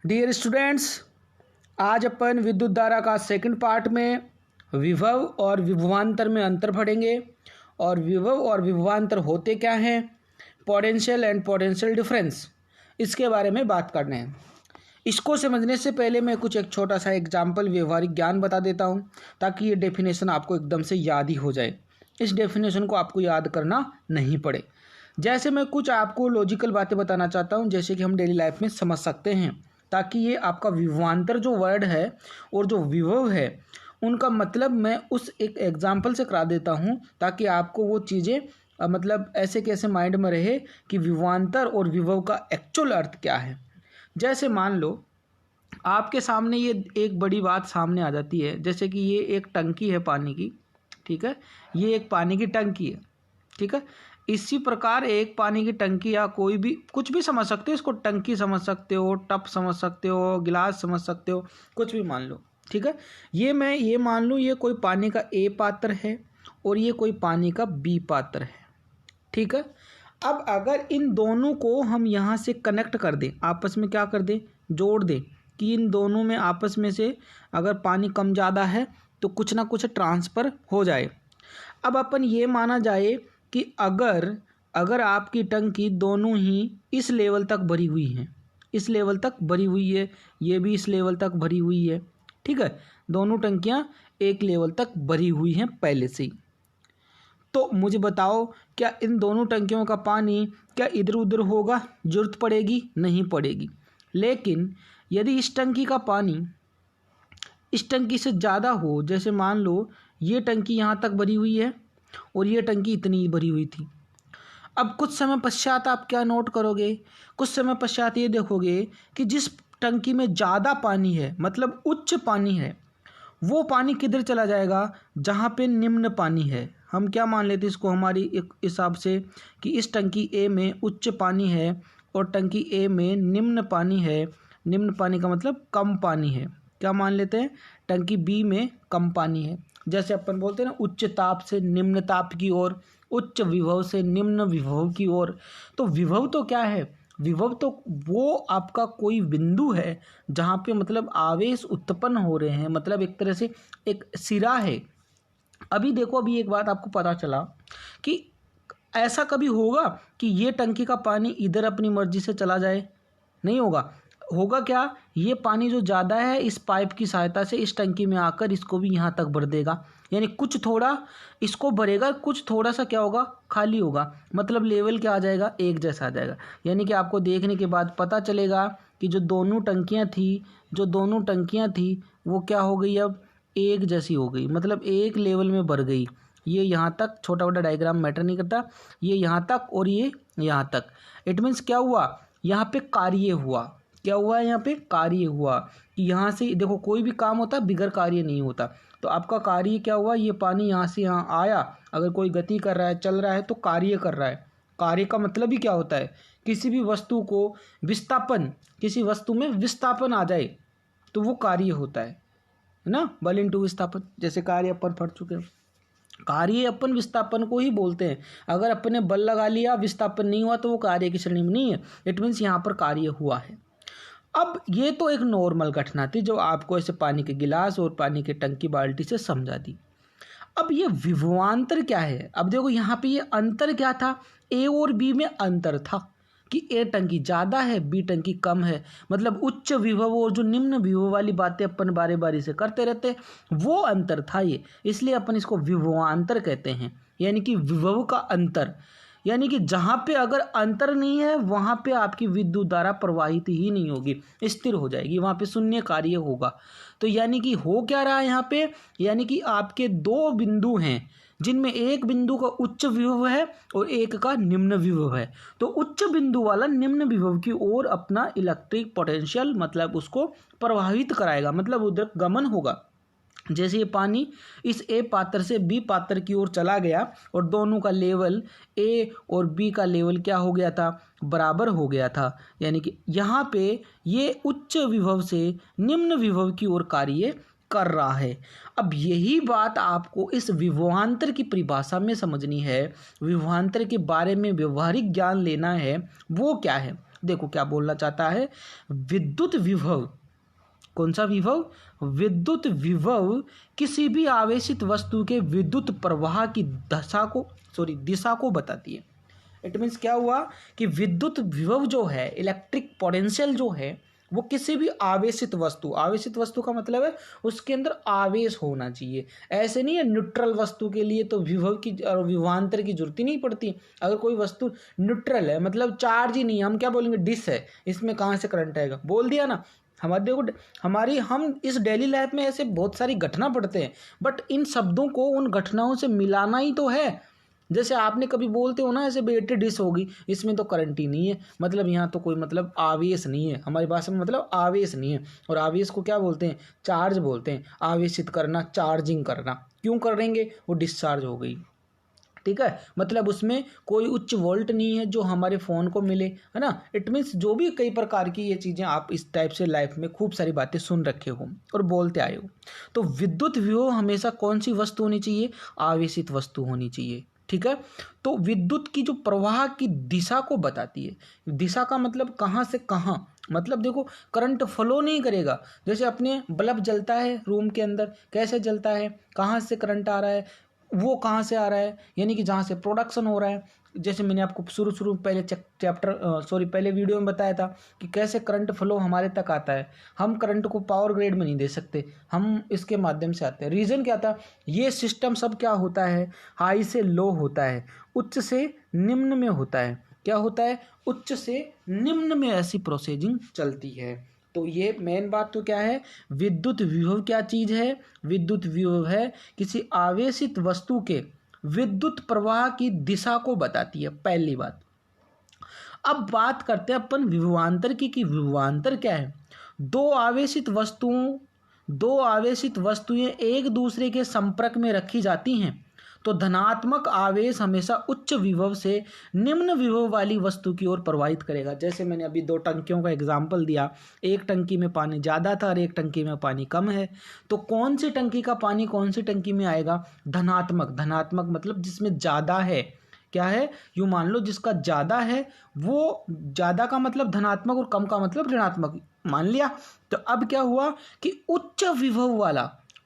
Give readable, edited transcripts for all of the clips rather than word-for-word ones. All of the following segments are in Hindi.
डियर स्टूडेंट्स, आज अपन विद्युत धारा का सेकंड पार्ट में विभव और विभवांतर में अंतर पढ़ेंगे और विभव और विभवांतर होते क्या हैं, पोटेंशियल एंड पोटेंशियल डिफरेंस, इसके बारे में बात करने हैं। इसको समझने से पहले मैं कुछ एक छोटा सा एग्जाम्पल व्यवहारिक ज्ञान बता देता हूँ ताकि ये डेफिनेशन आपको एकदम से याद ही हो जाए। इस डेफिनेशन को आपको याद करना नहीं पड़े। जैसे मैं कुछ आपको लॉजिकल बातें बताना चाहता हूँ जैसे कि हम डेली लाइफ में समझ सकते हैं, ताकि ये आपका विभवांतर जो वर्ड है और जो विभव है उनका मतलब मैं उस एक एग्जाम्पल से करा देता हूँ ताकि आपको वो चीज़ें मतलब ऐसे कैसे माइंड में रहे कि विभवांतर और विभव का एक्चुअल अर्थ क्या है। जैसे मान लो आपके सामने ये एक बड़ी बात सामने आ जाती है, जैसे कि ये एक टंकी है पानी की, ठीक है, ये एक पानी की टंकी है, ठीक है। इसी प्रकार एक पानी की टंकी या कोई भी कुछ भी समझ सकते हो, इसको टंकी समझ सकते हो, टप समझ सकते हो, गिलास समझ सकते हो, कुछ भी मान लो, ठीक है। ये मान लूँ ये कोई पानी का ए पात्र है और ये कोई पानी का बी पात्र है, ठीक है। अब अगर इन दोनों को हम यहाँ से कनेक्ट कर दें, आपस में क्या कर दें, जोड़ दें कि इन दोनों में आपस में से अगर पानी कम ज़्यादा है तो कुछ ना कुछ ट्रांसफ़र हो जाए। अब अपन ये माना जाए कि अगर आपकी टंकी दोनों ही इस लेवल तक भरी हुई हैं, इस लेवल तक भरी हुई है, ये भी इस लेवल तक भरी हुई है, ठीक है, दोनों टंकियां एक लेवल तक भरी हुई हैं पहले से ही। तो मुझे बताओ क्या इन दोनों टंकियों का पानी क्या इधर उधर होगा, जरूरत पड़ेगी? नहीं पड़ेगी। लेकिन यदि इस टंकी का पानी इस टंकी से ज़्यादा हो, जैसे मान लो ये टंकी यहाँ तक भरी हुई है और ये टंकी इतनी भरी हुई थी, अब कुछ समय पश्चात आप क्या नोट करोगे, कुछ समय पश्चात ये देखोगे कि जिस टंकी में ज़्यादा पानी है, मतलब उच्च पानी है, वो पानी किधर चला जाएगा, जहाँ पे निम्न पानी है। हम क्या मान लेते हैं इसको हमारी एक हिसाब से कि इस टंकी ए में उच्च पानी है और टंकी ए में निम्न पानी है। निम्न पानी का मतलब कम पानी है। क्या मान लेते हैं, टंकी बी में कम पानी है। जैसे अपन बोलते हैं ना, उच्च ताप से निम्न ताप की ओर, उच्च विभव से निम्न विभव की ओर। तो विभव तो क्या है, विभव तो वो आपका कोई बिंदु है जहाँ पे मतलब आवेश उत्पन्न हो रहे हैं, मतलब एक तरह से एक सिरा है। अभी देखो, अभी एक बात आपको पता चला कि ऐसा कभी होगा कि ये टंकी का पानी इधर अपनी मर्जी से चला जाए? नहीं होगा। होगा क्या, ये पानी जो ज़्यादा है इस पाइप की सहायता से इस टंकी में आकर इसको भी यहाँ तक भर देगा, यानी कुछ थोड़ा इसको भरेगा, कुछ थोड़ा सा क्या होगा, खाली होगा, मतलब लेवल क्या आ जाएगा, एक जैसा आ जाएगा। यानी कि आपको देखने के बाद पता चलेगा कि जो दोनों टंकियाँ थी वो क्या हो गई, अब एक जैसी हो गई, मतलब एक लेवल में भर गई। ये यहाँ तक, छोटा छोटा डायग्राम मैटर नहीं करता, ये यहाँ तक और ये यहाँ तक। इट मीन्स क्या हुआ, यहाँ पे कार्य हुआ। क्या हुआ, यहाँ पे कार्य हुआ कि यहाँ से देखो कोई भी काम होता बिगर कार्य नहीं होता। तो आपका कार्य क्या हुआ, ये पानी यहाँ से यहाँ आया, अगर कोई गति कर रहा है, चल रहा है तो कार्य कर रहा है। कार्य का मतलब ही क्या होता है, किसी भी वस्तु को विस्थापन, किसी वस्तु में विस्थापन आ जाए तो वो कार्य होता है ना, बल इंटू विस्थापन। जैसे कार्य अपन पढ़ चुके हैं, कार्य अपन विस्थापन को ही बोलते हैं। अगर अपन ने बल लगा लिया, विस्थापन नहीं हुआ तो वो कार्य की श्रेणी में नहीं है। इट मीन्स यहाँ पर कार्य हुआ है। अब ये तो एक नॉर्मल घटना थी जो आपको ऐसे पानी के गिलास और पानी के टंकी बाल्टी से समझा दी। अब ये विभवांतर क्या है, अब देखो यहाँ पे ये अंतर क्या था, ए और बी में अंतर था कि ए टंकी ज़्यादा है, बी टंकी कम है, मतलब उच्च विभव और जो निम्न विभव वाली बातें अपन बारी बारी से करते रहते, वो अंतर था ये, इसलिए अपन इसको विभवांतर कहते हैं, यानी कि विभव का अंतर। यानी कि जहाँ पे अगर अंतर नहीं है वहाँ पे आपकी विद्युत धारा प्रवाहित ही नहीं होगी, स्थिर हो जाएगी, वहाँ पे शून्य कार्य होगा। तो यानी कि हो क्या रहा है यहाँ पे, यानी कि आपके दो बिंदु हैं जिनमें एक बिंदु का उच्च विभव है और एक का निम्न विभव है। तो उच्च बिंदु वाला निम्न विभव की ओर अपना इलेक्ट्रिक पोटेंशियल मतलब उसको प्रभावित कराएगा, मतलब उधर गमन होगा। जैसे ये पानी इस ए पात्र से बी पात्र की ओर चला गया और दोनों का लेवल ए और बी का लेवल क्या हो गया था, बराबर हो गया था। यानी कि यहाँ पे ये उच्च विभव से निम्न विभव की ओर कार्य कर रहा है। अब यही बात आपको इस विभवांतर की परिभाषा में समझनी है, विभवांतर के बारे में व्यवहारिक ज्ञान लेना है। वो क्या है, देखो क्या बोलना चाहता है, विद्युत विभव, कौन सा विभव, विद्युत विभव किसी भी आवेशित वस्तु के विद्युत प्रवाह की दिशा को बताती है। इट मीन्स क्या हुआ कि विद्युत विभव जो है, इलेक्ट्रिक पोटेंशियल जो है, वो किसी भी आवेशित वस्तु का मतलब है उसके अंदर आवेश होना चाहिए। ऐसे नहीं है न्यूट्रल वस्तु के लिए तो विभव की और विभवांतर की जरूरत ही नहीं पड़ती। अगर कोई वस्तु न्यूट्रल है मतलब चार्ज ही नहीं है, हम क्या बोलेंगे, डिश है, इसमें कहाँ से करंट आएगा, बोल दिया ना। हम इस डेली लाइफ में ऐसे बहुत सारी घटना पढ़ते हैं, बट इन शब्दों को उन घटनाओं से मिलाना ही तो है। जैसे आपने कभी बोलते हो ना, ऐसे बैटरी डिश होगी, इसमें तो करंट ही नहीं है, मतलब यहाँ तो कोई मतलब आवेश नहीं है, हमारी भाषा में मतलब आवेश नहीं है। और आवेश को क्या बोलते हैं, चार्ज बोलते हैं। आवेशित करना, चार्जिंग करना, क्यों करेंगे, वो डिस्चार्ज हो गई, ठीक है, मतलब उसमें कोई उच्च वोल्ट नहीं है जो हमारे फ़ोन को मिले, है ना। इट मीन्स जो भी कई प्रकार की ये चीज़ें आप इस टाइप से लाइफ में खूब सारी बातें सुन रखे हो और बोलते आए हो। तो विद्युत विभव हमेशा कौन सी वस्तु होनी चाहिए, आवेशित वस्तु होनी चाहिए, ठीक है। तो विद्युत की जो प्रवाह की दिशा को बताती है, दिशा का मतलब कहाँ से कहाँ, मतलब देखो करंट फ्लो नहीं करेगा। जैसे अपने बल्ब जलता है रूम के अंदर, कैसे जलता है, कहाँ से करंट आ रहा है, वो कहाँ से आ रहा है, यानी कि जहाँ से प्रोडक्शन हो रहा है। जैसे मैंने आपको शुरू पहले वीडियो में बताया था कि कैसे करंट फ्लो हमारे तक आता है। हम करंट को पावर ग्रेड में नहीं दे सकते, हम इसके माध्यम से आते हैं। रीज़न क्या था, ये सिस्टम सब क्या होता है, हाई से लो होता है, उच्च से निम्न में होता है। क्या होता है, उच्च से निम्न में ऐसी प्रोसेसिंग चलती है। तो ये मेन बात तो क्या है, विद्युत विभव क्या चीज़ है, विद्युत विभव है किसी आवेशित वस्तु के विद्युत प्रवाह की दिशा को बताती है, पहली बात। अब बात करते हैं अपन विभवांतर की, कि विभवांतर क्या है। दो आवेशित वस्तुएं एक दूसरे के संपर्क में रखी जाती हैं तो धनात्मक आवेश हमेशा उच्च विभव से निम्न विभव वाली वस्तु की ओर प्रवाहित करेगा। जैसे मैंने अभी 2 टंकियों का एग्जाम्पल दिया, एक टंकी में पानी ज़्यादा था और एक टंकी में पानी कम है, तो कौन सी टंकी का पानी कौन सी टंकी में आएगा, धनात्मक मतलब जिसमें ज़्यादा है। क्या है, यूँ मान लो जिसका ज़्यादा है, वो ज़्यादा का मतलब धनात्मक और कम का मतलब ऋणात्मक मान लिया। तो अब क्या हुआ कि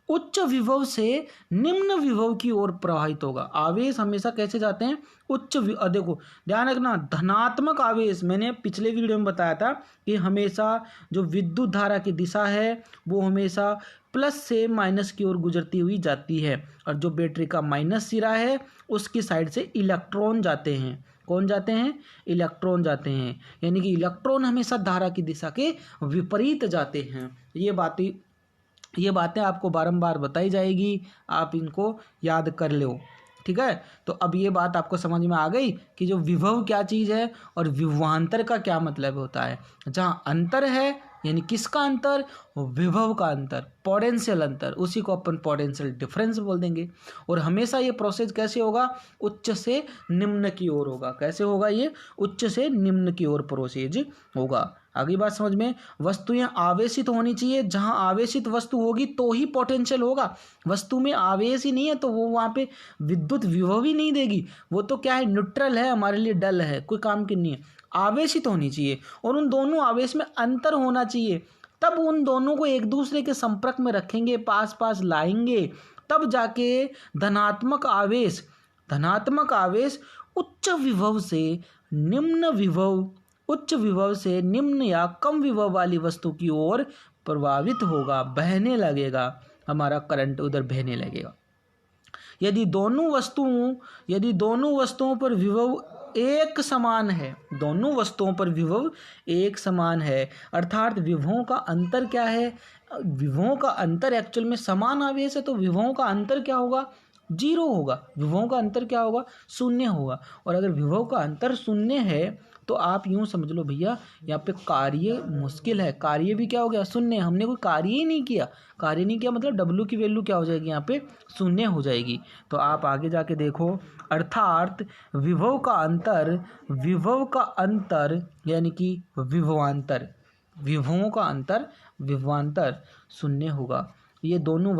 उच्च विभव से निम्न विभव की ओर प्रवाहित होगा। आवेश हमेशा कैसे जाते हैं, देखो ध्यान रखना, धनात्मक आवेश मैंने पिछले वीडियो में बताया था कि हमेशा जो विद्युत धारा की दिशा है वो हमेशा प्लस से माइनस की ओर गुजरती हुई जाती है, और जो बैटरी का माइनस सिरा है उसकी साइड से इलेक्ट्रॉन जाते हैं। कौन जाते हैं, इलेक्ट्रॉन जाते हैं, यानी कि इलेक्ट्रॉन हमेशा धारा की दिशा के विपरीत जाते हैं। ये बातें आपको बारंबार बताई जाएगी, आप इनको याद कर लो, ठीक है। तो अब ये बात आपको समझ में आ गई कि जो विभव क्या चीज़ है और विभवांतर का क्या मतलब होता है। जहाँ अंतर है, यानी किसका अंतर, विभव का अंतर, पोटेंशियल अंतर, उसी को अपन पोटेंशियल डिफरेंस बोल देंगे। और हमेशा ये प्रोसेस कैसे होगा, उच्च से निम्न की ओर होगा। कैसे होगा ये, उच्च से निम्न की ओर प्रोसेस होगा। अगली बात समझ में, वस्तुएं आवेशित होनी चाहिए, जहां आवेशित वस्तु होगी तो ही पोटेंशियल होगा। वस्तु में आवेश ही नहीं है तो वो वहाँ पे विद्युत विभव ही नहीं देगी, वो तो क्या है, न्यूट्रल है, हमारे लिए डल है, कोई काम की नहीं है। आवेशित होनी चाहिए और उन दोनों आवेश में अंतर होना चाहिए, तब उन दोनों को एक दूसरे के संपर्क में रखेंगे, पास पास लाएंगे, तब जाके धनात्मक आवेश उच्च विभव से निम्न या कम विभव वाली वस्तु की ओर प्रवाहित होगा, बहने लगेगा, हमारा करंट उधर बहने लगेगा। यदि दोनों वस्तुओं पर विभव एक समान है, अर्थात विभवों का अंतर क्या है, विभवों का अंतर एक्चुअल में समान आवेश है तो विभवों का अंतर क्या होगा, 0 होगा। विभवों का अंतर क्या होगा, 0 होगा। और अगर विभव का अंतर 0 है तो आप यूँ समझ लो भैया, यहाँ पे कार्य मुश्किल है, कार्य भी क्या हो गया, 0। हमने कोई कार्य ही नहीं किया, मतलब W की वैल्यू क्या हो जाएगी, यहाँ पे 0 हो जाएगी। तो आप आगे जाके देखो, अर्थात विभव का अंतर यानी कि विभवांतर 0 होगा। ये दोनों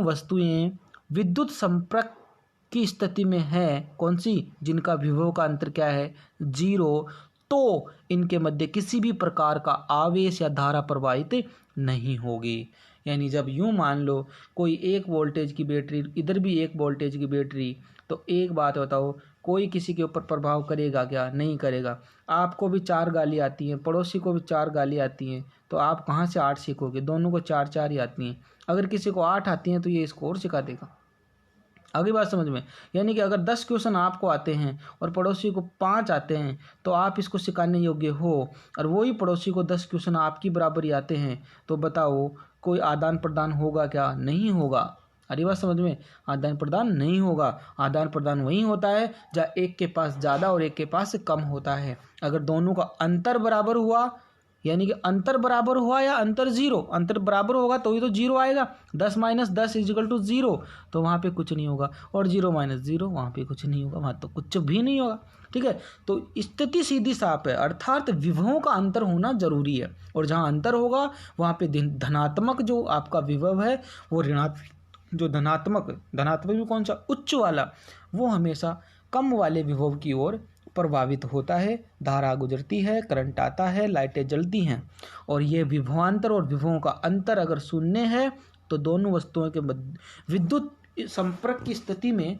वस्तुएं विद्युत संपर्क की स्थिति में है, कौन सी, जिनका विभव का अंतर क्या है, 0, तो इनके मध्य किसी भी प्रकार का आवेश या धारा प्रवाहित नहीं होगी। यानी जब यूँ मान लो कोई 1 वोल्टेज की बैटरी, इधर भी 1 वोल्टेज की बैटरी, तो एक बात बताओ, कोई किसी के ऊपर प्रभाव करेगा क्या? नहीं करेगा। आपको भी 4 गाली आती हैं, पड़ोसी को भी 4 गाली आती हैं, तो आप कहाँ से 8 सीखोगे? दोनों को 4-4 ही आती हैं। अगर किसी को 8 आती हैं तो ये इसको और सिखा देगा। अगली बात समझ में, यानी कि अगर 10 क्वेश्चन आपको आते हैं और पड़ोसी को 5 आते हैं तो आप इसको सिखाने योग्य हो, और वही पड़ोसी को 10 क्वेश्चन आपकी बराबरी आते हैं, तो बताओ कोई आदान प्रदान होगा क्या? नहीं होगा। अरे बात समझ में, आदान प्रदान नहीं होगा। आदान प्रदान वही होता है जहाँ एक के पास ज़्यादा और एक के पास कम होता है। अगर दोनों का अंतर बराबर हुआ, यानी कि अंतर बराबर हुआ या अंतर जीरो, अंतर बराबर होगा तो ही तो जीरो आएगा। 10 - 10 = 0, तो वहाँ पे कुछ नहीं होगा, और 0 - 0 वहाँ पे कुछ नहीं होगा, वहाँ तो कुछ भी नहीं होगा। ठीक है, तो स्थिति सीधी साफ है, अर्थात विभवों का अंतर होना जरूरी है, और जहाँ अंतर होगा वहाँ पे धनात्मक जो आपका विभव है वो जो धनात्मक भी कौन सा? उच्च वाला, वो हमेशा कम वाले विभव की ओर प्रभावित होता है। धारा गुजरती है, करंट आता है, लाइटें जलती हैं, और ये विभवांतर और विभवों का अंतर अगर शून्य है तो दोनों वस्तुओं के मध्य विद्युत संपर्क की स्थिति में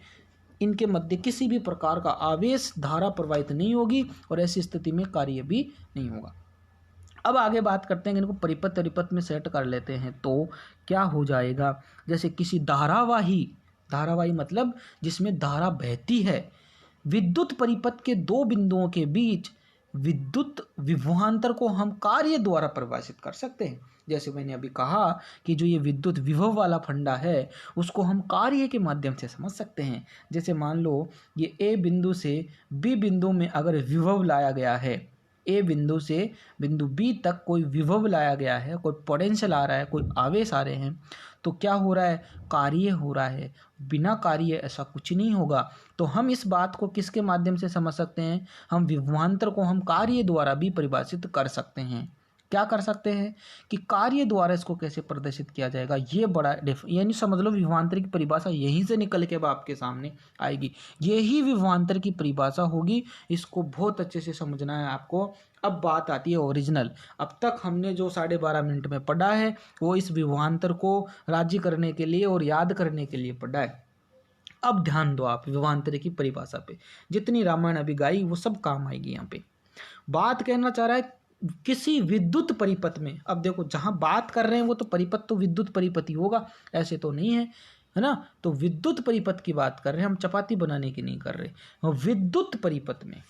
इनके मध्य किसी भी प्रकार का आवेश धारा प्रवाहित नहीं होगी, और ऐसी स्थिति में कार्य भी नहीं होगा। अब आगे बात करते हैं कि इनको परिपथ परिपथ में सेट कर लेते हैं तो क्या हो जाएगा। जैसे किसी धारावाही मतलब जिसमें धारा बहती है, विद्युत परिपथ के 2 बिंदुओं के बीच विद्युत विभवांतर को हम कार्य द्वारा परिभाषित कर सकते हैं। जैसे मैंने अभी कहा कि जो ये विद्युत विभव वाला फंडा है उसको हम कार्य के माध्यम से समझ सकते हैं। जैसे मान लो ये ए बिंदु से बी बिंदु में अगर विभव लाया गया है, ए बिंदु से बिंदु बी तक कोई विभव लाया गया है, कोई पोटेंशियल आ रहा है, कोई आवेश आ रहे हैं, तो क्या हो रहा है? कार्य हो रहा है। बिना कार्य ऐसा कुछ नहीं होगा। तो हम इस बात को किसके माध्यम से समझ सकते हैं? हम विभवांतर को हम कार्य द्वारा भी परिभाषित कर सकते हैं। क्या कर सकते हैं कि कार्य द्वारा इसको कैसे प्रदर्शित किया जाएगा, ये बड़ा यानी समझ लो विभवांतर की परिभाषा यहीं से निकल के अब आपके सामने आएगी। यही विभवांतर की परिभाषा होगी, इसको बहुत अच्छे से समझना है आपको। अब बात आती है ओरिजिनल। अब तक हमने जो 12.5 मिनट में पढ़ा है वो इस विभवांतर को राज्य करने के लिए और याद करने के लिए पढ़ा है। अब ध्यान दो आप विभवांतर की परिभाषा पे, जितनी रामायण अभी गाई वो सब काम आएगी। यहाँ पे बात कहना चाह रहा है किसी विद्युत परिपथ में। अब देखो जहां बात कर रहे हैं वो तो परिपथ तो विद्युत परिपथ ही होगा, ऐसे तो नहीं है ना। तो विद्युत परिपथ की बात कर रहे हैं हम, चपाती बनाने की नहीं कर रहे। विद्युत परिपथ में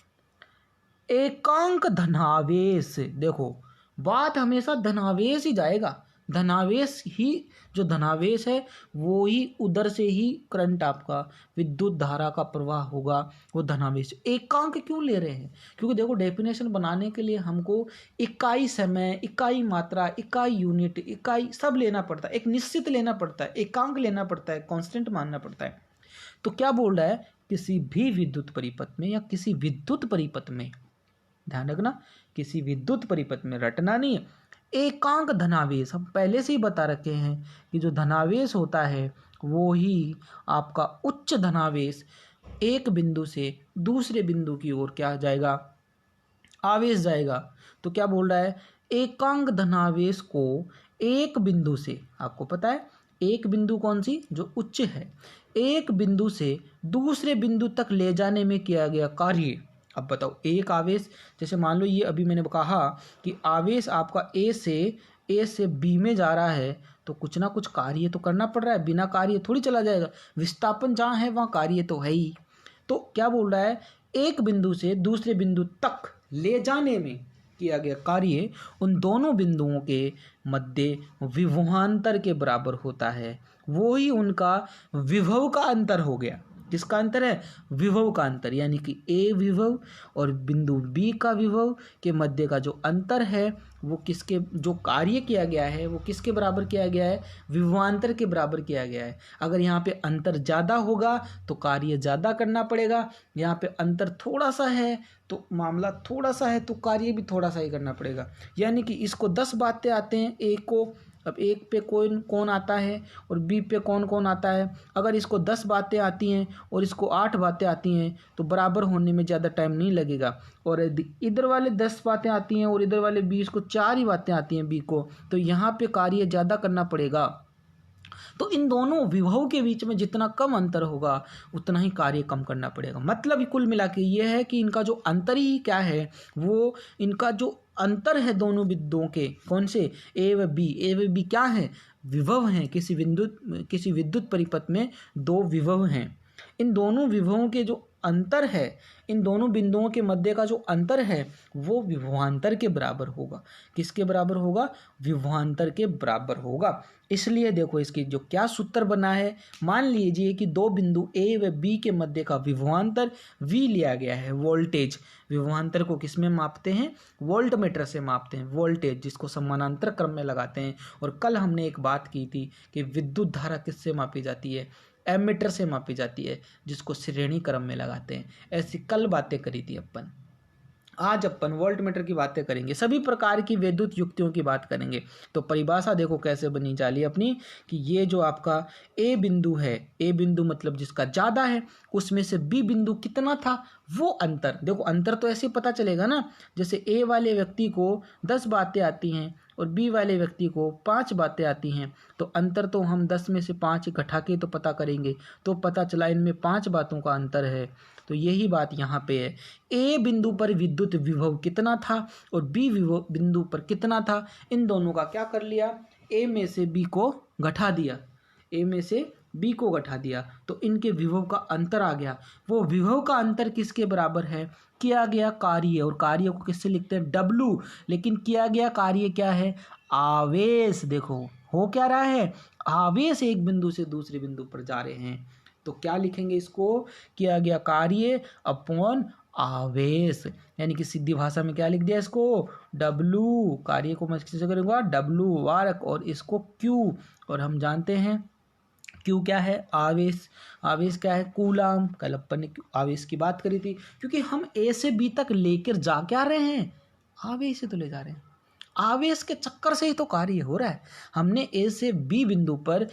एकांक धनावेश, देखो बात हमेशा धनावेश ही जाएगा। धनावेश ही, जो धनावेश है वो ही उधर से ही करंट आपका विद्युत धारा का प्रवाह होगा, वो धनावेश। एकांक क्यों ले रहे हैं? क्योंकि देखो डेफिनेशन बनाने के लिए हमको इकाई समय, इकाई मात्रा, इकाई यूनिट, इकाई सब लेना पड़ता है, एक निश्चित लेना पड़ता है, एकांक लेना पड़ता है, कांस्टेंट मानना पड़ता है। तो क्या बोल रहा है? किसी भी विद्युत परिपथ में या किसी विद्युत परिपथ में, ध्यान रखना किसी विद्युत परिपथ में, रटना नहीं है, एकांक धनावेश। हम पहले से ही बता रखे हैं कि जो धनावेश होता है वो ही आपका उच्च धनावेश एक बिंदु से दूसरे बिंदु की ओर क्या जाएगा? आवेश जाएगा। तो क्या बोल रहा है? एकांक धनावेश को एक बिंदु से, आपको पता है एक बिंदु कौन सी? जो उच्च है, एक बिंदु से दूसरे बिंदु तक ले जाने में किया गया कार्य। अब बताओ एक आवेश, जैसे मान लो ये अभी मैंने कहा कि आवेश आपका ए से बी में जा रहा है, तो कुछ ना कुछ कार्य तो करना पड़ रहा है, बिना कार्य थोड़ी चला जाएगा। विस्थापन जहाँ है वहाँ कार्य तो है ही। तो क्या बोल रहा है? एक बिंदु से दूसरे बिंदु तक ले जाने में किया गया कार्य उन दोनों बिंदुओं के मध्य विभवांतर के बराबर होता है। वो ही उनका विभव का अंतर हो गया। किसका अंतर है? विभव का अंतर, यानी कि ए विभव और बिंदु बी का विभव के मध्य का जो अंतर है वो किसके, जो कार्य किया गया है वो किसके बराबर किया गया है? विभवांतर के बराबर किया गया है। अगर यहाँ पे अंतर ज़्यादा होगा तो कार्य ज़्यादा करना पड़ेगा, यहाँ पे अंतर थोड़ा सा है तो मामला थोड़ा सा है तो कार्य भी थोड़ा सा ही करना पड़ेगा। यानी कि इसको 10 बातें आते हैं, ए को अब एक पे कौन कौन आता है और बी पे कौन कौन आता है। अगर इसको 10 बातें आती हैं और इसको 8 बातें आती हैं तो बराबर होने में ज़्यादा टाइम नहीं लगेगा। और यदि इधर वाले 10 बातें आती हैं और इधर वाले 20 को 4 ही बातें आती हैं बी को, तो यहाँ पे कार्य ज़्यादा करना पड़ेगा। तो इन दोनों विभव के बीच में जितना कम अंतर होगा उतना ही कार्य कम करना पड़ेगा। मतलब कुल मिला के ये है कि इनका जो अंतर ही क्या है, वो इनका जो अंतर है दोनों बिंदुओं के, कौन से, ए व बी क्या है, विभव हैं। किसी विद्युत परिपथ में दो विभव हैं। इन दोनों विभवों के जो अंतर है, इन दोनों बिंदुओं के मध्य का जो अंतर है वो विभवांतर के बराबर होगा। किसके बराबर होगा? विभवांतर के बराबर होगा। इसलिए देखो इसकी जो क्या सूत्र बना है, मान लीजिए कि दो बिंदु ए व बी के मध्य का विभवांतर V लिया गया है, वोल्टेज। विभवांतर को किस में मापते हैं? वोल्टमीटर से मापते हैं, वोल्टेज, जिसको समानांतर क्रम में लगाते हैं। और कल हमने एक बात की थी कि विद्युत धारा किससे मापी जाती है? एमीटर से मापी जाती है, जिसको श्रेणी क्रम में लगाते हैं। ऐसी कल बातें करी थी अपन। आज अपन वोल्टमीटर की बातें करेंगे, सभी प्रकार की विद्युत युक्तियों की बात करेंगे। तो परिभाषा देखो कैसे बनी जा रही है अपनी, कि ये जो आपका ए बिंदु है, ए बिंदु मतलब जिसका ज़्यादा है, उसमें से बी बिंदु कितना था वो अंतर। देखो अंतर तो ऐसे पता चलेगा ना, जैसे ए वाले व्यक्ति को 10 बातें आती हैं और बी वाले व्यक्ति को 5 बातें आती हैं, तो अंतर तो हम 10 में से 5 घटा के तो पता करेंगे, तो पता चला इनमें 5 बातों का अंतर है। तो यही बात यहाँ पे है। ए बिंदु पर विद्युत विभव कितना था और बी बिंदु पर कितना था, इन दोनों का क्या कर लिया, ए में से बी को घटा दिया, ए में से बी को घटा दिया, तो इनके विभव का अंतर आ गया। वो विभव का अंतर किसके बराबर है? किया गया कार्य, और कार्य को किससे लिखते हैं? W। लेकिन किया गया कार्य क्या है? आवेश। देखो हो क्या रहा है, आवेश एक बिंदु से दूसरे बिंदु पर जा रहे हैं, तो क्या लिखेंगे इसको? किया गया कार्य अपॉन आवेश। यानी कि सीधी भाषा में क्या लिख दिया इसको? W। कार्य को मैं किससे करूँगा? W वार्क, और इसको Q। और हम जानते हैं Q क्या है? आवेश। आवेश क्या है? कूलाम। कल अपन ने आवेश की बात करी थी, क्योंकि हम A से B तक लेकर जा क्या रहे हैं? आवेश से तो ले जा रहे हैं। आवेश के चक्कर से ही तो कार्य हो रहा है। हमने ए से बी बिंदु पर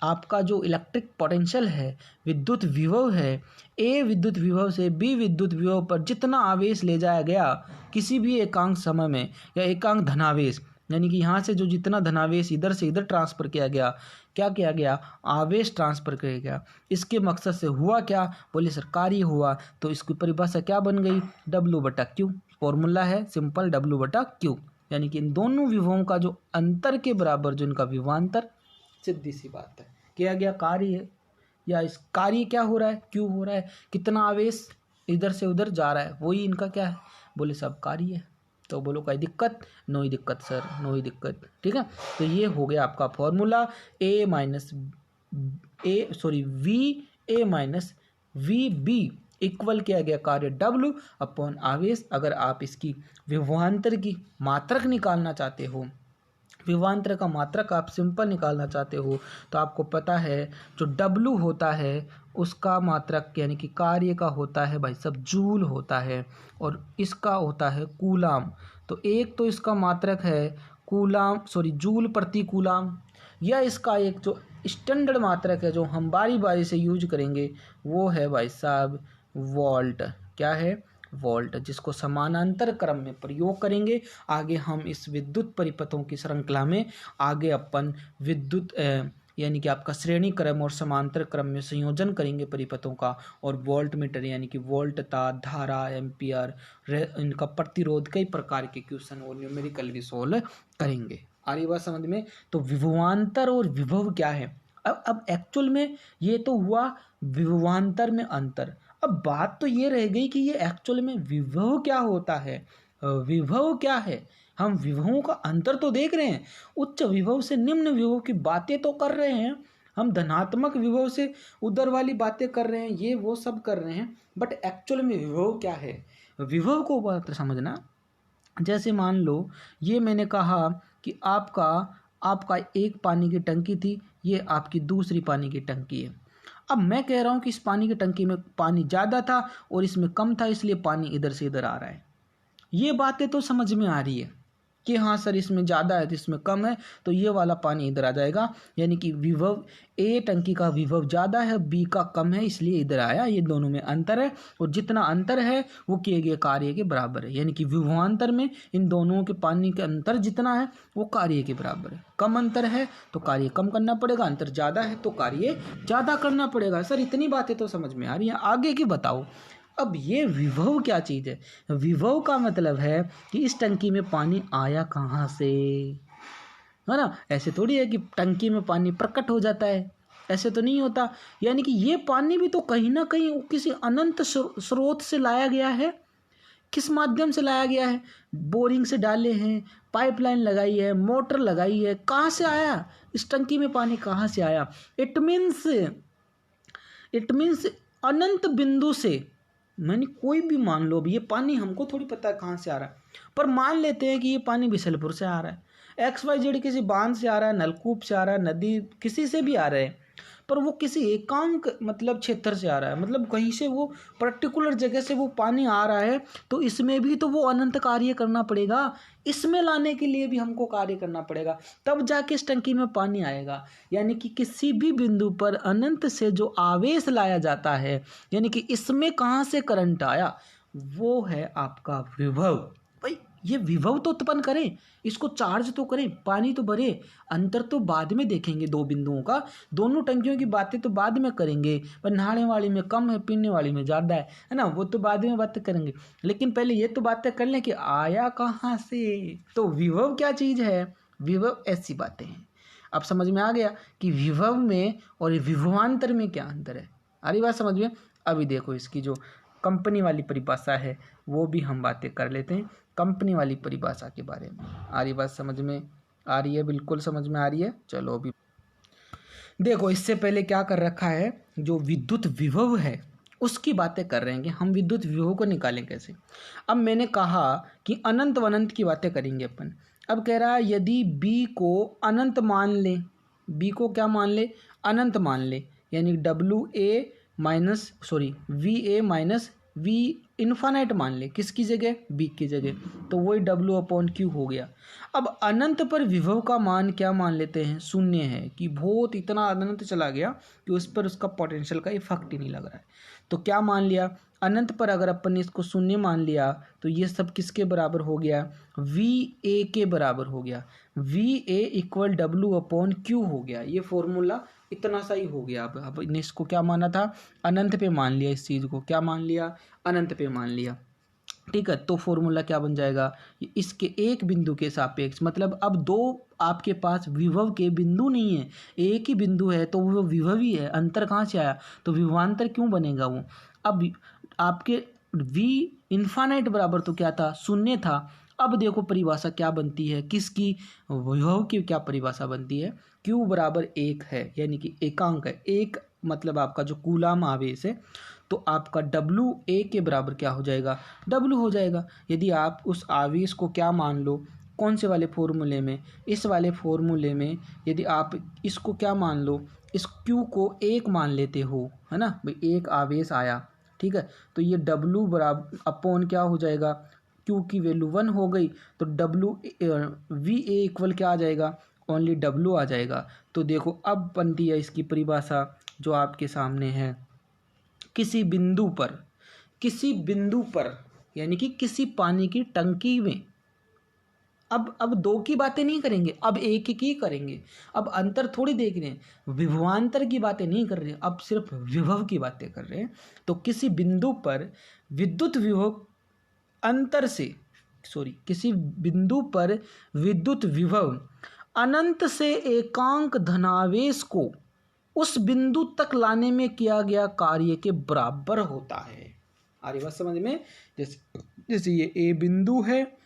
आपका जो इलेक्ट्रिक पोटेंशियल है, विद्युत विभव है, ए विद्युत विभव से बी विद्युत विभव पर जितना आवेश ले जाया गया किसी भी एकांक समय में, या एकांक धनावेश, यानी कि यहाँ से जो जितना धनावेश इधर से इधर ट्रांसफर किया गया, क्या किया गया? आवेश ट्रांसफर किया गया। इसके मकसद से हुआ क्या? बोले सर कार्य हुआ। तो इसकी परिभाषा क्या बन गई? W/Q। फॉर्मूला है सिंपल, W/Q। यानी कि इन दोनों विभवों का जो अंतर के बराबर जो इनका विभवांतर, सीधी सी बात है, किया गया कार्य है, या इस कार्य क्या हो रहा है? क्यों हो रहा है? कितना आवेश इधर से उधर जा रहा है, वही इनका क्या है? बोले सब कार्य है। तो बोलो कोई दिक्कत? नो ही दिक्कत सर, नो ही दिक्कत। ठीक है, तो ये हो गया आपका फॉर्मूला VA-VB इक्वल किया गया कार्य W अपॉन आवेश। अगर आप इसकी विभवांतर की मात्रक निकालना चाहते हो, विभवांतर का मात्रक आप सिंपल निकालना चाहते हो, तो आपको पता है जो W होता है उसका मात्रक यानी कि कार्य का होता है भाई सब जूल होता है, और इसका होता है कूलाम। तो एक तो इसका मात्रक है जूल प्रति कूलाम, या इसका एक जो स्टैंडर्ड मात्रक है जो हम बारी बारी से यूज करेंगे वो है भाई साहब वोल्ट। क्या है? वोल्ट, जिसको समानांतर क्रम में प्रयोग करेंगे। आगे हम इस विद्युत परिपथों की श्रृंखला में आगे अपन विद्युत यानी कि आपका श्रेणी क्रम और समांतर क्रम में संयोजन करेंगे परिपथों का, और वोल्ट मीटर यानी कि वोल्टता, धारा, एम्पियर, इनका प्रतिरोध, कई प्रकार के क्वेश्चन और न्यूमेरिकल भी सोल्व करेंगे। आ रही बात समझ में? तो विभवांतर और विभव क्या है? अब एक्चुअल में ये तो हुआ विभवांतर में अंतर। अब बात तो ये रह गई कि ये एक्चुअल में विभव क्या होता है? विभव क्या है? हम विभवों का अंतर तो देख रहे हैं, उच्च विभव से निम्न विभव की बातें तो कर रहे हैं, हम धनात्मक विभव से उधर वाली बातें कर रहे हैं, ये वो सब कर रहे हैं, बट एक्चुअल में विभव क्या है? विभव को बात समझना। जैसे मान लो ये मैंने कहा कि आपका एक पानी की टंकी थी, ये आपकी दूसरी पानी की टंकी है। अब मैं कह रहा हूँ कि इस पानी की टंकी में पानी ज़्यादा था और इसमें कम था, इसलिए पानी इधर से इधर आ रहा है। ये बातें तो समझ में आ रही है। कि हाँ सर इसमें ज़्यादा है तो इसमें कम है, तो ये वाला पानी इधर आ जाएगा, यानी कि विभव ए टंकी का विभव ज़्यादा है, बी का कम है, इसलिए इधर आया। ये दोनों में अंतर है, और जितना अंतर है वो किए गए कार्य के बराबर है, यानी कि विभवांतर में इन दोनों के पानी के अंतर जितना है वो कार्य के बराबर है। कम अंतर है तो कार्य कम करना पड़ेगा, अंतर ज़्यादा है तो कार्य ज़्यादा करना पड़ेगा। सर इतनी बातें तो समझ में आ रही हैं, आगे की बताओ। अब ये विभव क्या चीज़ है? विभव का मतलब है कि इस टंकी में पानी आया कहाँ से, है ना। ऐसे थोड़ी है कि टंकी में पानी प्रकट हो जाता है, ऐसे तो नहीं होता। यानी कि ये पानी भी तो कहीं ना कहीं किसी अनंत स्रोत से लाया गया है। किस माध्यम से लाया गया है? बोरिंग से डाले हैं, पाइपलाइन लगाई है, मोटर लगाई है, कहाँ से आया इस टंकी में पानी, कहाँ से आया? इट मीन्स अनंत बिंदु से, मैंने कोई भी मान लो, अब ये पानी हमको थोड़ी पता है कहाँ से आ रहा है, पर मान लेते हैं कि ये पानी बिशलपुर से आ रहा है, XYZ किसी बांध से आ रहा है, नलकूप से आ रहा है, नदी किसी से भी आ रहे हैं, पर वो किसी एकांक मतलब क्षेत्र से आ रहा है, मतलब कहीं से वो पर्टिकुलर जगह से वो पानी आ रहा है, तो इसमें भी तो वो अनंत कार्य करना पड़ेगा। इसमें लाने के लिए भी हमको कार्य करना पड़ेगा, तब जाके इस टंकी में पानी आएगा। यानी कि किसी भी बिंदु पर अनंत से जो आवेश लाया जाता है, यानी कि इसमें कहाँ से करंट आया, वो है आपका विभव। भाई ये विभव तो उत्पन्न करें, इसको चार्ज तो करें, पानी तो भरे। अंतर तो बाद में देखेंगे दो बिंदुओं का, दोनों टंकियों की बातें तो बाद में करेंगे, पर नहाने वाली में कम है, पीने वाली में ज़्यादा है ना, वो तो बाद में बातें करेंगे। लेकिन पहले ये तो बातें कर लें कि आया कहाँ से। तो विभव क्या चीज़ है? विभव ऐसी बातें हैं। अब समझ में आ गया कि विभव में और विभवांतर में क्या अंतर है। आ रही बात समझ में? अभी देखो इसकी जो कंपनी वाली परिभाषा है वो भी हम बातें कर लेते हैं, कंपनी वाली परिभाषा के बारे में। आ रही बात समझ में? आ रही है? बिल्कुल समझ में आ रही है। चलो अभी देखो, इससे पहले क्या कर रखा है, जो विद्युत विभव है उसकी बातें कर रहे हैं कि हम विद्युत विभव को निकालें कैसे। अब मैंने कहा कि अनंत अनंत की बातें करेंगे अपन। अब कह रहा है यदि बी को अनंत मान ले, बी को क्या मान ले? अनंत मान ले, यानी V A minus V infinite मान ले, किसकी जगह? बी की जगह, तो वही W/Q हो गया। अब अनंत पर विभव का मान क्या मान लेते हैं? शून्य है, कि बहुत इतना अनंत चला गया कि उस पर उसका पोटेंशियल का इफेक्ट ही नहीं लग रहा है। तो क्या मान लिया? अनंत पर अगर अपन ने इसको शून्य मान लिया तो ये सब किसके बराबर हो गया? VA के बराबर हो गया। VA = W/Q हो गया। ये फॉर्मूला इतना सा ही हो गया। अब ने इसको क्या माना था? अनंत पे मान लिया, इस चीज़ को क्या मान लिया? अनंत पे मान लिया। ठीक है, तो फॉर्मूला क्या बन जाएगा? इसके एक बिंदु के सापेक्ष, मतलब अब दो आपके पास विभव के बिंदु नहीं है, एक ही बिंदु है, तो वो विभव ही है। अंतर कहाँ से आया? तो विभवांतर क्यों बनेगा वो? अब आपके V इन्फानाइट बराबर तो क्या था? शून्य था। अब देखो परिभाषा क्या बनती है, किसकी? विभव की क्या परिभाषा बनती है? Q = 1 है, यानी कि एकांक है। एक मतलब आपका जो कूलाम आवेश है, तो आपका WA के बराबर क्या हो जाएगा? W हो जाएगा। यदि आप उस आवेश को क्या मान लो, कौन से वाले फॉर्मूले में? इस वाले फॉर्मूले में यदि आप इसको क्या मान लो, इस Q को 1 मान लेते हो, है ना भाई, एक आवेश आया, ठीक है, तो ये W / क्या हो जाएगा? Q की वैल्यू 1 हो गई, तो VA = क्या आ जाएगा? ओनली W आ जाएगा। तो देखो अब बनती है इसकी परिभाषा जो आपके सामने है। किसी बिंदु पर यानी कि किसी पानी की टंकी में, अब दो की बातें नहीं करेंगे, अब एक की करेंगे। अब अंतर थोड़ी देख रहे हैं, विभवांतर की बातें नहीं कर रहे हैं, अब सिर्फ विभव की बातें कर रहे हैं। तो किसी बिंदु पर विद्युत विभव किसी बिंदु पर विद्युत विभव अनंत से एकांक धनावेश को उस बिंदु तक लाने में किया गया कार्य के बराबर होता है। आ रही बात समझ में? जैसे ये ए बिंदु है,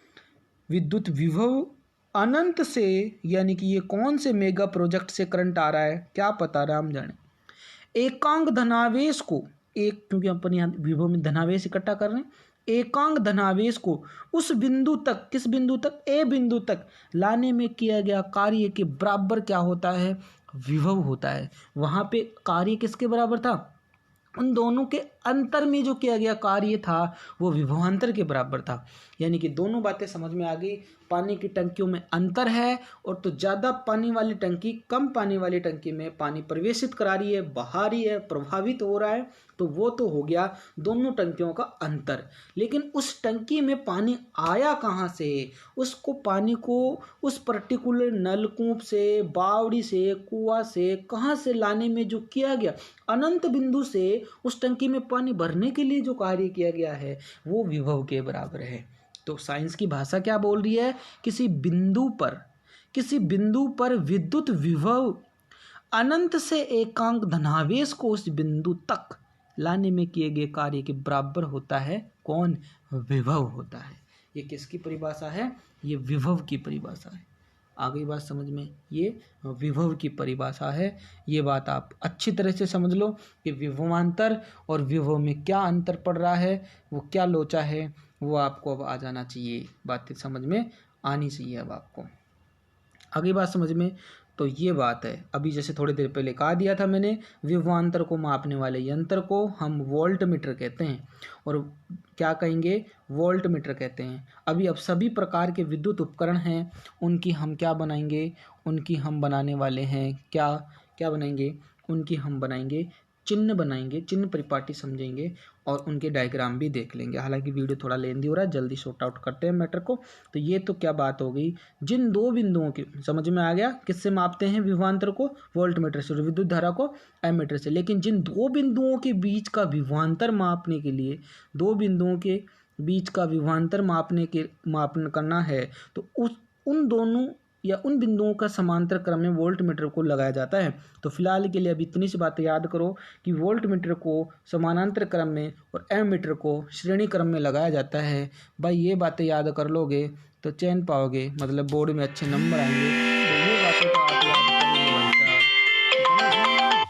विद्युत विभव अनंत से, यानी कि ये कौन से मेगा प्रोजेक्ट से करंट आ रहा है क्या पता, राम जाने। एकांक धनावेश को, एक क्योंकि अपन यहाँ विभव में धनावेश इकट्ठा कर रहे हैं, एकांक धनावेश को उस बिंदु तक, किस बिंदु तक? ए बिंदु तक लाने में किया गया कार्य के बराबर क्या होता है? विभव होता है। वहाँ पे कार्य किसके बराबर था? उन दोनों के अंतर में जो किया गया कार्य था वो विभवांतर के बराबर था। यानी कि दोनों बातें समझ में आ गई। पानी की टंकियों में अंतर है, और तो ज़्यादा पानी वाली टंकी कम पानी वाली टंकी में पानी प्रवेशित करा रही है, बहा रही है, प्रभावित हो रहा है, तो वो तो हो गया दोनों टंकियों का अंतर। लेकिन उस टंकी में पानी आया कहाँ से, उसको पानी को उस पर्टिकुलर नलकूप से, बावड़ी से, कुआं से, कहाँ से लाने में जो किया गया, अनंत बिंदु से उस टंकी में पानी भरने के लिए जो कार्य किया गया है वो विभव के बराबर है। तो साइंस की भाषा क्या बोल रही है, किसी बिंदु पर विद्युत विभव अनंत से एकांक धनावेश को उस बिंदु तक लाने में किए गए कार्य के बराबर होता है। कौन? विभव होता है। ये किसकी परिभाषा है? ये विभव की परिभाषा है। आ गई बात समझ में? ये विभव की परिभाषा है। ये बात आप अच्छी तरह से समझ लो कि विभवांतर और विभव में क्या अंतर पड़ रहा है, वो क्या लोचा है, वो आपको अब आ जाना चाहिए, बातें समझ में आनी चाहिए अब आपको। आगे बात समझ में? तो ये बात है। अभी जैसे थोड़ी देर पहले कहा दिया था मैंने, विभवांतर को मापने वाले यंत्र को हम वोल्ट मीटर कहते हैं, और क्या कहेंगे? वोल्ट मीटर कहते हैं। अभी अब सभी प्रकार के विद्युत उपकरण हैं, उनकी हम क्या बनाएंगे? उनकी हम बनाने वाले हैं क्या बनाएंगे? उनकी हम बनाएंगे चिन्ह बनाएंगे, चिन्ह परिपाटी समझेंगे, और उनके डायग्राम भी देख लेंगे। हालांकि वीडियो थोड़ा लेंदी हो रहा है, जल्दी शॉर्ट आउट करते हैं मैटर को। तो ये तो क्या बात हो गई, जिन दो बिंदुओं की समझ में आ गया, किससे मापते हैं विभवांतर को? वोल्ट मीटर से, और विद्युत धारा को एमीटर से। लेकिन जिन दो बिंदुओं के बीच का विभवांतर मापने के लिए, दो बिंदुओं के बीच का विभवांतर मापन करना है, तो उन दोनों या उन बिंदुओं का समांतर क्रम में वोल्ट मीटर को लगाया जाता है। तो फिलहाल के लिए अभी इतनी सी बातें याद करो कि वोल्ट मीटर को समानांतर क्रम में और एमीटर को श्रेणी क्रम में लगाया जाता है। भाई ये बातें याद कर लोगे तो चैन पाओगे, मतलब बोर्ड में अच्छे नंबर आएंगे। तो ये बातें तो आप याद करेंगे भाई साहब।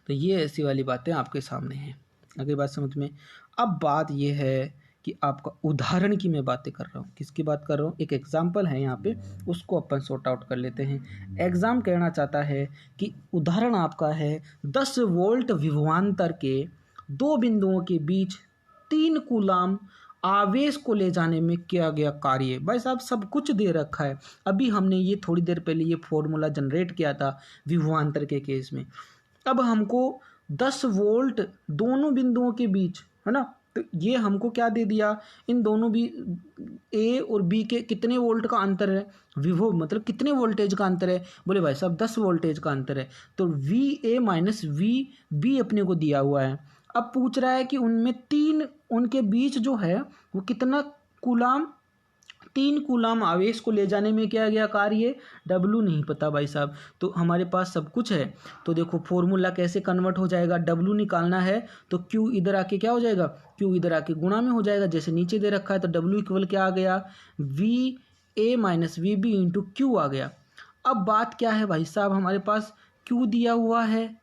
तो ये ऐसी वाली बातें आपके सामने हैं। अगली बात समझ में। अब बात ये है कि आपका उदाहरण की मैं बातें कर रहा हूँ। किसकी बात कर रहा हूँ? एक एग्जाम्पल है यहाँ पे, उसको अपन सॉर्ट आउट कर लेते हैं। एग्जाम कहना चाहता है कि उदाहरण आपका है 10 वोल्ट विभवांतर के दो बिंदुओं के बीच 3 कूलाम आवेश को ले जाने में किया गया कार्य। भाई साहब सब कुछ दे रखा है। अभी हमने ये थोड़ी देर पहले ये फॉर्मूला जनरेट किया था विभवांतर के केस में। अब हमको 10 वोल्ट दोनों बिंदुओं के बीच, है ना, तो ये हमको क्या दे दिया, इन दोनों भी ए और बी के कितने वोल्ट का अंतर है, विभव मतलब कितने वोल्टेज का अंतर है? बोले भाई साहब 10 वोल्टेज का अंतर है। तो V A minus V B अपने को दिया हुआ है। अब पूछ रहा है कि उनमें उनके बीच जो है वो कितना कूलाम, 3 कूलाम आवेश को ले जाने में किया गया कार्य। डब्लू नहीं पता भाई साहब, तो हमारे पास सब कुछ है। तो देखो फॉर्मूला कैसे कन्वर्ट हो जाएगा, डब्लू निकालना है तो क्यू इधर आके क्या हो जाएगा, क्यू इधर आके गुणा में हो जाएगा, जैसे नीचे दे रखा है। तो डब्लू इक्वल क्या आ गया, V A minus V B into Q आ गया। अब बात क्या है भाई साहब, हमारे पास क्यू दिया हुआ है,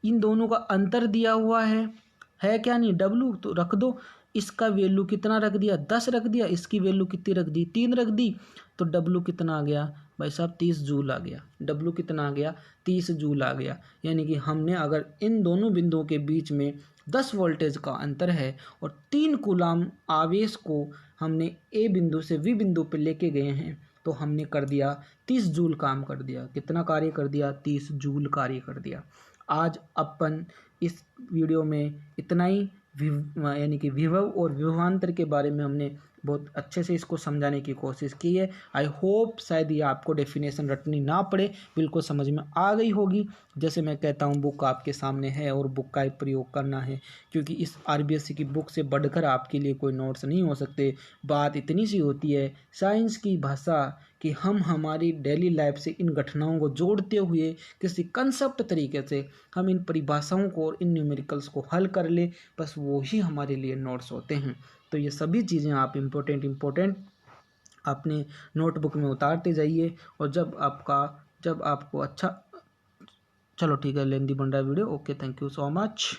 इन दोनों का अंतर दिया हुआ है क्या नहीं, डब्लू तो रख दो। इसका वैल्यू कितना रख दिया, 10 रख दिया। इसकी वैल्यू कितनी रख दी, 3 रख दी। तो डब्लू कितना आ गया भाई साहब, 30 जूल आ गया। डब्लू कितना आ गया, 30 जूल आ गया। यानी कि हमने अगर इन दोनों बिंदुओं के बीच में 10 वोल्टेज का अंतर है और 3 कूलाम आवेश को हमने ए बिंदु से वी बिंदु पर लेके गए हैं, तो हमने कर दिया 30 जूल काम कर दिया। कितना कार्य कर दिया, 30 जूल कार्य कर दिया। आज अपन इस वीडियो में इतना ही, यानी कि विभव और विभवांतर के बारे में हमने बहुत अच्छे से इसको समझाने की कोशिश की है। आई होप शायद ये आपको डेफिनेशन रटनी ना पड़े, बिल्कुल समझ में आ गई होगी। जैसे मैं कहता हूँ बुक आपके सामने है और बुक का ही प्रयोग करना है, क्योंकि इस आरबीएससी की बुक से बढ़कर आपके लिए कोई नोट्स नहीं हो सकते। बात इतनी सी होती है साइंस की भाषा कि हम हमारी डेली लाइफ से इन घटनाओं को जोड़ते हुए किसी कंसेप्ट तरीके से हम इन परिभाषाओं को और इन न्यूमेरिकल्स को हल कर ले, बस वो ही हमारे लिए नोट्स होते हैं। तो ये सभी चीज़ें आप इम्पोर्टेंट अपने नोटबुक में उतारते जाइए, और जब आपको अच्छा, चलो ठीक है, लेंदी बन रहा है video. Okay, thank you so much.